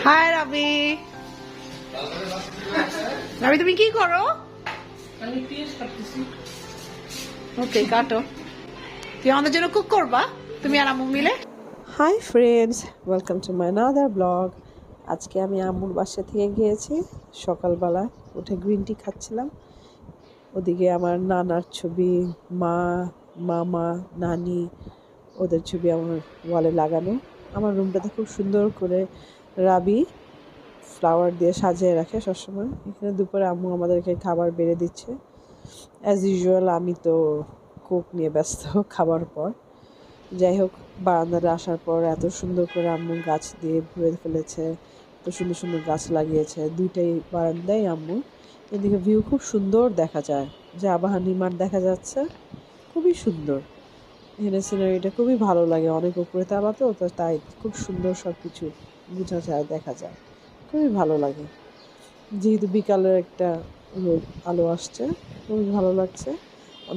High রাবি। রাবি তুমি কি করো? আমি পিএস করতেছি। ওকে কাটো। তুমি আমাদের জন্য কুক করবা, তুমি আর আম্মু মিলে? Hi friends, welcome to my another blog. আজকে আমি আম্মুর বাসা থেকে গিয়েছি। সকালবেলা উঠে গ্রিন টি খাচ্ছিলাম। ওদিকে আমার নানার ছবি, মা, মামা, নানি, ওদের ছবি আমার ওয়ালে লাগানো। আমার রুমটাতে খুব সুন্দর করে রাবি ফ্লাওয়ার দিয়ে সাজিয়ে রাখে সবসময়। এখানে দুপুরে আম্মু আমাদেরকে খাবার বেড়ে দিচ্ছে। অ্যাজ ইউজুয়াল আমি তো কুক নিয়ে ব্যস্ত খাবার পর। যাই হোক, বারান্দায় আসার পর এত সুন্দর করে আম্মু গাছ দিয়ে ভরে ফেলেছে, এত সুন্দর সুন্দর গাছ লাগিয়েছে দুইটাই বারান্দায় আম্মু। এদিকে ভিউ খুব সুন্দর দেখা যায়, যে আবাহনী মাঠ দেখা যাচ্ছে, খুবই সুন্দর। এখানে সিনারিটা খুবই ভালো লাগে, অনেক উপরে তালা তো তাই খুব সুন্দর সব কিছু বোঝা যায়, দেখা যায়, খুবই ভালো লাগে। যেহেতু বিকালের একটা আলো আসছে, খুবই ভালো লাগছে।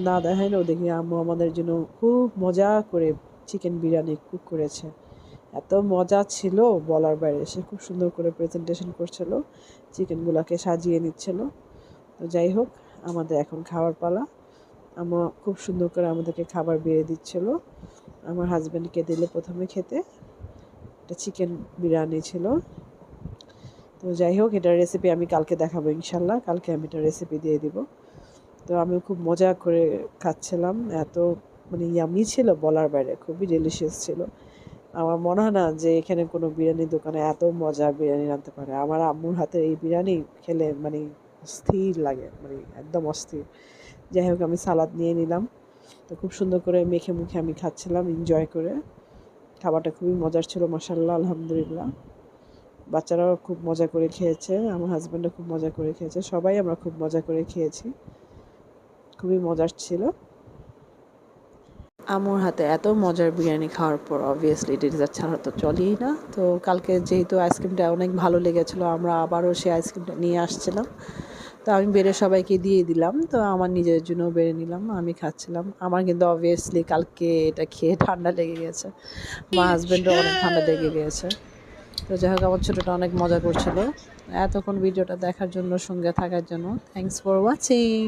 না দেখায় না, ওদিকে আম্মু আমাদের জন্য খুব মজা করে চিকেন বিরিয়ানি কুক করেছে। এত মজা ছিল বলার বাইরে। সে খুব সুন্দর করে প্রেজেন্টেশন করছিল, চিকেনগুলোকে সাজিয়ে নিচ্ছিল। তো যাই হোক, আমাদের এখন খাওয়ার পালা। আম্মু খুব সুন্দর করে আমাদেরকে খাবার বেড়ে দিচ্ছিল। আমার হাজব্যান্ডকে দিলে প্রথমে খেতে, এটা চিকেন বিরিয়ানি ছিল। তো যাই হোক, এটার রেসিপি আমি কালকে দেখাবো ইনশাল্লাহ। কালকে আমি এটার রেসিপি দিয়ে দিব। তো আমি খুব মজা করে খাচ্ছিলাম, এত ইয়ামি ছিল বলার বাইরে, খুবই ডেলিশিয়াস ছিল। আমার মনে হয় না যে এখানে কোনো বিরিয়ানির দোকানে এত মজা বিরিয়ানি রাঁধতে পারে। আমার আম্মুর হাতের এই বিরিয়ানি খেলে স্থির লাগে, একদম অস্থির। যাই হোক, আমি সালাদ নিয়ে নিলাম। তো খুব সুন্দর করে মেখে মুখে আমি খাচ্ছিলাম এনজয় করে। খাবারটা খুবই মজার ছিল, মাশাআল্লাহ, আলহামদুলিল্লাহ। বাচ্চারাও খুব মজা করে খেয়েছে, আমার হাজব্যান্ডও খুব মজা করে খেয়েছে, সবাই আমরা খুব মজা করে খেয়েছি, খুবই মজার ছিল। আম্মুর হাতে এত মজার বিরিয়ানি খাওয়ার পর অবভিয়াসলি ডেজার্ট ছাড়া তো চলেই না। তো কালকে যেহেতু আইসক্রিমটা অনেক ভালো লেগেছিলো, আমরা আবারও সেই আইসক্রিমটা নিয়ে আসছিলাম। তো আমি বেড়ে সবাইকে দিয়ে দিলাম, তো আমার নিজের জন্য বেড়ে নিলাম, আমি খাচ্ছিলাম। আমার কিন্তু অবভিয়াসলি কালকে এটা খেয়ে ঠান্ডা লেগে গেছে, আমার হাজব্যান্ডও অনেক ঠান্ডা লেগে গিয়েছে। তো যাই হোক, আমার ছোটোটা অনেক মজা করছিল। এতক্ষণ ভিডিওটা দেখার জন্য, সঙ্গে থাকার জন্য থ্যাংকস ফর ওয়াচিং।